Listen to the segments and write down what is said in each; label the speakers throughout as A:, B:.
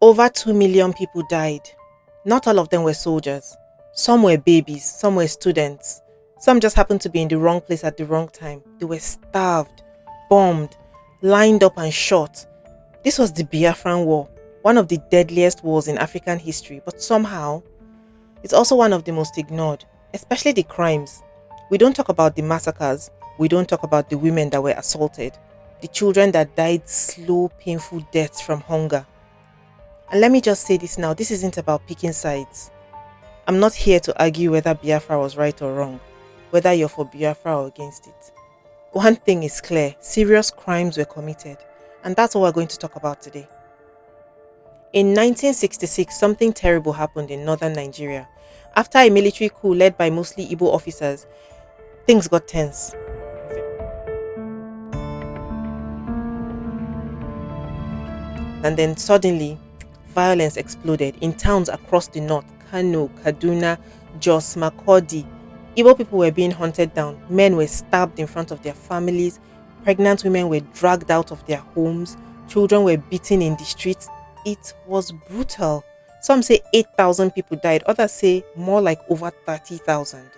A: Over 2 million people died. Not all of them were soldiers. Some were babies, some were students. Some just happened to be in the wrong place at the wrong time. They were starved, bombed, lined up and shot. This was the Biafran War, one of the deadliest wars in African history, but somehow it's also one of the most ignored, especially the crimes. We don't talk about the massacres, we don't talk about the women that were assaulted, the children that died slow, painful deaths from hunger. And let me just say this now, this isn't about picking sides. I'm not here to argue whether Biafra was right or wrong, whether you're for Biafra or against it. One thing is clear, serious crimes were committed, and that's what we're going to talk about today. In 1966, something terrible happened in northern Nigeria. After a military coup led by mostly Igbo officers, things got tense. And then suddenly, violence exploded in towns across the north: Kano, Kaduna, Jos, Makurdi. Igbo people were being hunted down. Men were stabbed in front of their families. Pregnant women were dragged out of their homes. Children were beaten in the streets. It was brutal. Some say 8,000 people died. Others say more like over 30,000.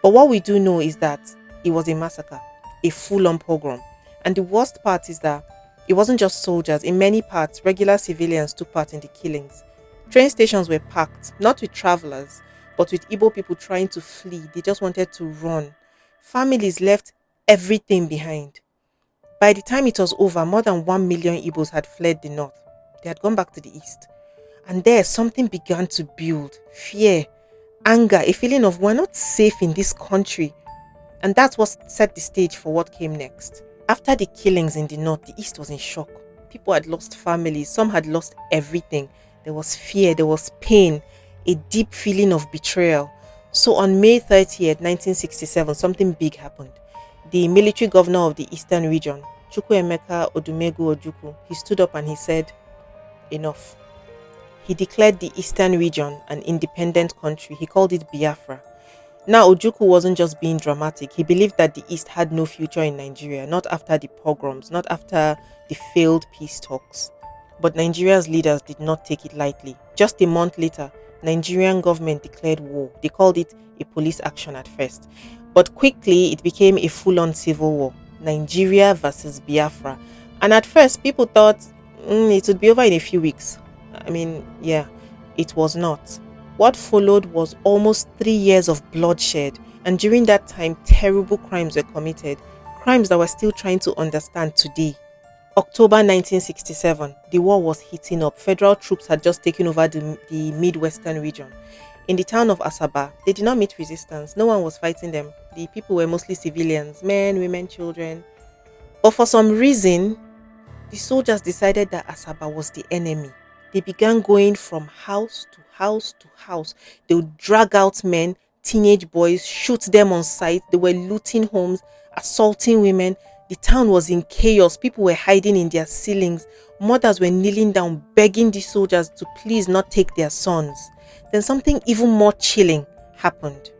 A: But what we do know is that it was a massacre, a full-on pogrom. And the worst part is that it wasn't just soldiers. In many parts, regular civilians took part in the killings. Train stations were packed, not with travelers, but with Igbo people trying to flee. They just wanted to run. Families left everything behind. By the time it was over, more than 1 million Igbos had fled the north. They had gone back to the east. And there, something began to build. Fear, anger, a feeling of we're not safe in this country. And that's what set the stage for what came next. After the killings in the north, the east was in shock. People had lost families, some had lost everything. There was fear, there was pain, a deep feeling of betrayal. So on May 30th, 1967, something big happened. The military governor of the eastern region, Chukwuemeka Odumegu Ojukwu, he stood up and he said, enough. He declared the eastern region an independent country. He called it Biafra. Now, Ojukwu wasn't just being dramatic. He believed that the East had no future in Nigeria, not after the pogroms, not after the failed peace talks. But Nigeria's leaders did not take it lightly. Just a month later, Nigerian government declared war. They called it a police action at first. But quickly, it became a full-on civil war. Nigeria versus Biafra. And at first, people thought it would be over in a few weeks. It was not. What followed was almost 3 years of bloodshed, and during that time, terrible crimes were committed, crimes that we're still trying to understand today. October 1967, the war was heating up. Federal troops had just taken over the Midwestern region. In the town of Asaba, they did not meet resistance. No one was fighting them. The people were mostly civilians, men, women, children. But for some reason, the soldiers decided that Asaba was the enemy. They began going from house to house to house. They would drag out men, teenage boys, shoot them on sight. They were looting homes, assaulting women. The town was in chaos. People were hiding in their ceilings. Mothers were kneeling down, begging the soldiers to please not take their sons. Then something even more chilling happened.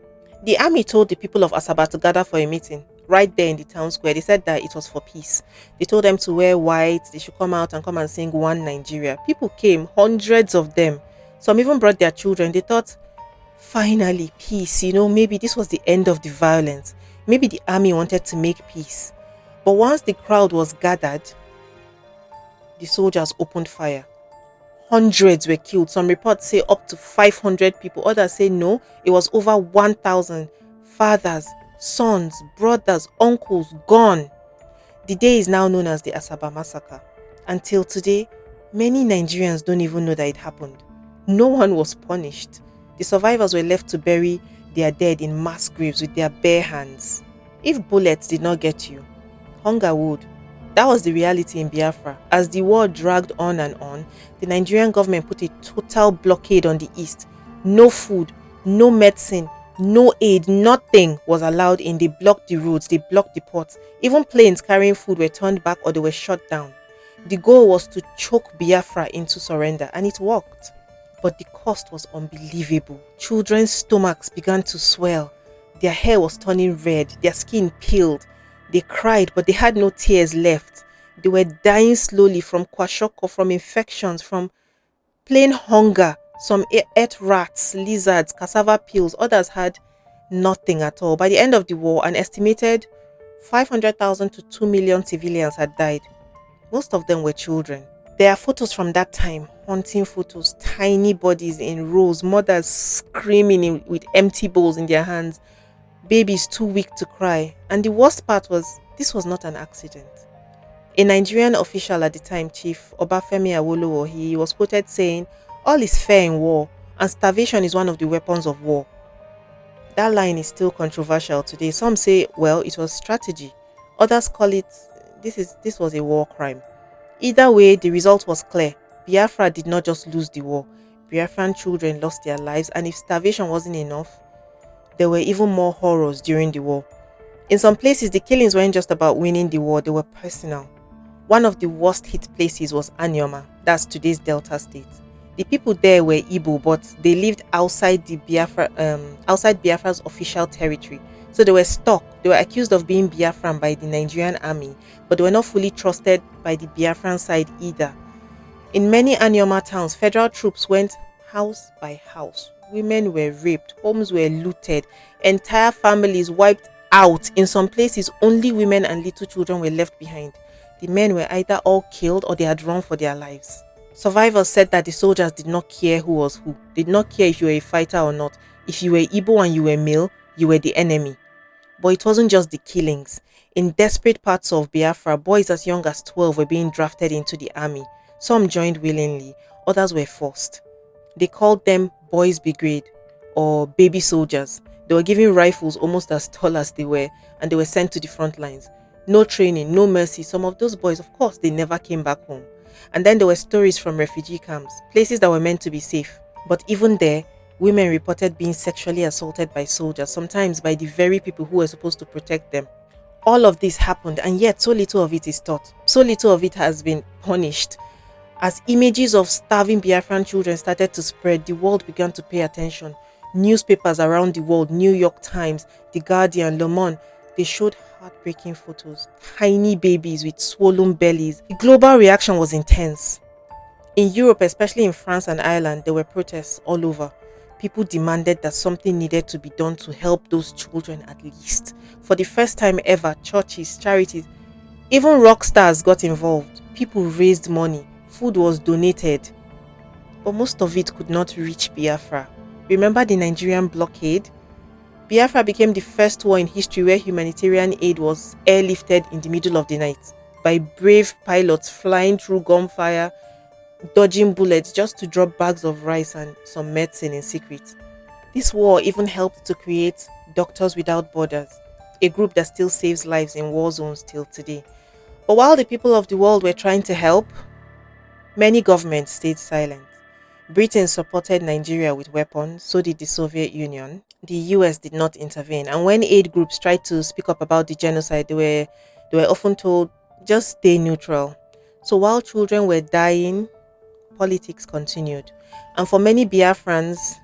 A: The army told the people of Asaba to gather for a meeting right there in the town square. They said that it was for peace. They told them to wear white. They should come out and come and sing One Nigeria. People came, hundreds of them. Some even brought their children. They thought, finally, peace. Maybe this was the end of the violence. Maybe the army wanted to make peace. But once the crowd was gathered, the soldiers opened fire. Hundreds were killed. Some reports say up to 500 people. Others say no, it was over 1,000. Fathers, sons, brothers, uncles gone. The day is now known as the Asaba Massacre. Until today, many Nigerians don't even know that it happened. No one was punished. The survivors were left to bury their dead in mass graves with their bare hands. If bullets did not get you, hunger would. That was the reality in Biafra. As the war dragged on and on, the Nigerian government put a total blockade on the east. No food, no medicine, no aid, nothing was allowed in. They blocked the roads, they blocked the ports. Even planes carrying food were turned back or they were shut down. The goal was to choke Biafra into surrender, and it worked. But the cost was unbelievable. Children's stomachs began to swell. Their hair was turning red, their skin peeled. They cried, but they had no tears left. They were dying slowly from kwashiorkor, from infections, from plain hunger. Some ate rats, lizards, cassava peels. Others had nothing at all. By the end of the war, an estimated 500,000 to 2 million civilians had died. Most of them were children. There are photos from that time, haunting photos, tiny bodies in rows, mothers screaming with empty bowls in their hands, babies too weak to cry. And the worst part was, this was not an accident. A Nigerian official at the time, Chief Obafemi Awolowo, he was quoted saying, "All is fair in war, and starvation is one of the weapons of war." That line is still controversial today. Some say, well, it was strategy. Others call it, this was a war crime. Either way, the result was clear. Biafra did not just lose the war. Biafran children lost their lives, and if starvation wasn't enough, there were even more horrors during the war. In some places, the killings weren't just about winning the war, they were personal. One of the worst hit places was Anyoma, that's today's Delta State. The people there were Igbo, but they lived outside Biafra's official territory. So they were stuck. They were accused of being Biafran by the Nigerian army, but they were not fully trusted by the Biafran side either. In many Anyoma towns, federal troops went house by house. Women were raped, homes were looted, entire families wiped out. In some places, only women and little children were left behind. The men were either all killed or they had run for their lives. Survivors said that the soldiers did not care who was who. They did not care if you were a fighter or not. If you were Igbo and you were male, you were the enemy. But it wasn't just the killings. In desperate parts of Biafra, boys as young as 12 were being drafted into the army. Some joined willingly, others were forced. They called them boys' brigade or baby soldiers. They were given rifles almost as tall as they were, and they were sent to the front lines. No training, no mercy. Some of those boys, of course, they never came back home. And then there were stories from refugee camps, places that were meant to be safe. But even there, women reported being sexually assaulted by soldiers, sometimes by the very people who were supposed to protect them. All of this happened, and yet so little of it is taught. So little of it has been punished. As images of starving Biafran children started to spread, the world began to pay attention. Newspapers around the world, New York Times, The Guardian, Le Monde, they showed heartbreaking photos, tiny babies with swollen bellies. The global reaction was intense. In Europe, especially in France and Ireland, there were protests all over. People demanded that something needed to be done to help those children at least. For the first time ever, churches, charities, even rock stars got involved. People raised money, food was donated, but most of it could not reach Biafra. Remember the Nigerian blockade? Biafra became the first war in history where humanitarian aid was airlifted in the middle of the night by brave pilots flying through gunfire, dodging bullets just to drop bags of rice and some medicine in secret. This war even helped to create Doctors Without Borders, a group that still saves lives in war zones till today. But while the people of the world were trying to help, many governments stayed silent. Britain supported Nigeria with weapons, so did the Soviet Union. The US did not intervene, and when aid groups tried to speak up about the genocide, they were often told, just stay neutral. So while children were dying, politics continued. And for many Biafrans,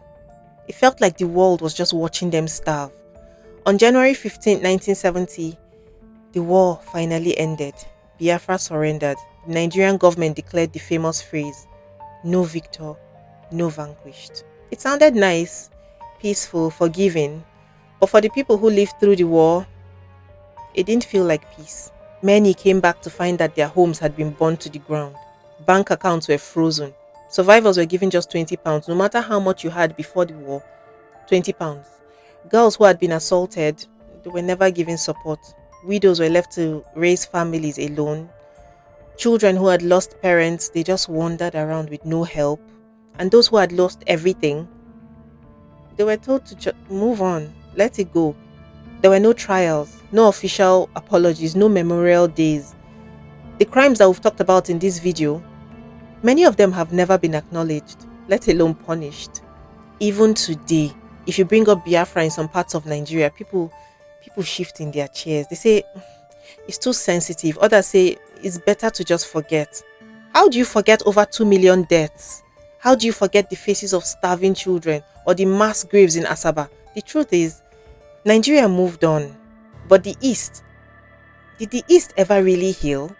A: it felt like the world was just watching them starve. On January 15, 1970, the war finally ended. Biafra surrendered. The Nigerian government declared the famous phrase, "No victor, no vanquished." It sounded nice, peaceful, forgiving, but for the people who lived through the war, it didn't feel like peace. Many came back to find that their homes had been burned to the ground. Bank accounts were frozen. Survivors were given just £20, no matter how much you had before the war, £20. Girls who had been assaulted, they were never given support. Widows were left to raise families alone. Children who had lost parents, they just wandered around with no help. And those who had lost everything, they were told to move on, let it go. There were no trials, no official apologies, no memorial days. The crimes that we've talked about in this video, many of them have never been acknowledged, let alone punished. Even today, if you bring up Biafra in some parts of Nigeria, people shift in their chairs. They say it's too sensitive. Others say it's better to just forget. How do you forget over 2 million deaths? How do you forget the faces of starving children or the mass graves in Asaba? The truth is, Nigeria moved on. But the East, did the East ever really heal?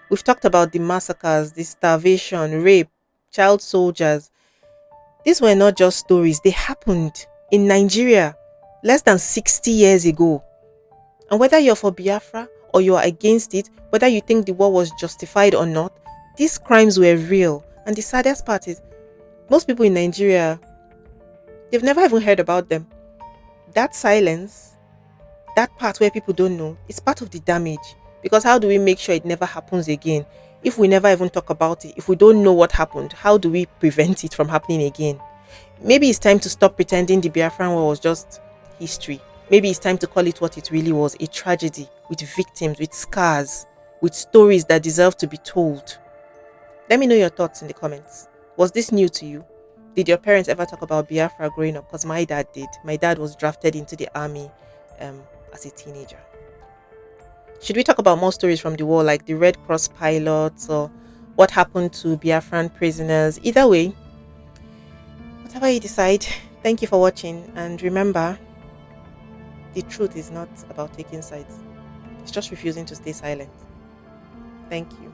A: We've talked about the massacres, the starvation, rape, child soldiers. These were not just stories, they happened in Nigeria less than 60 years ago. And whether you're for Biafra or you're against it, whether you think the war was justified or not, these crimes were real. And the saddest part is, most people in Nigeria, they've never even heard about them. That silence, that part where people don't know, is part of the damage. Because how do we make sure it never happens again? If we never even talk about it, if we don't know what happened, how do we prevent it from happening again? Maybe it's time to stop pretending the Biafran War was just history. Maybe it's time to call it what it really was, a tragedy with victims, with scars, with stories that deserve to be told. Let me know your thoughts in the comments. Was this new to you? Did your parents ever talk about Biafra growing up? Because my dad did. My dad was drafted into the army as a teenager. Should we talk about more stories from the war, like the Red Cross pilots or what happened to Biafran prisoners? Either way, whatever you decide, thank you for watching. And remember, the truth is not about taking sides. It's just refusing to stay silent. Thank you.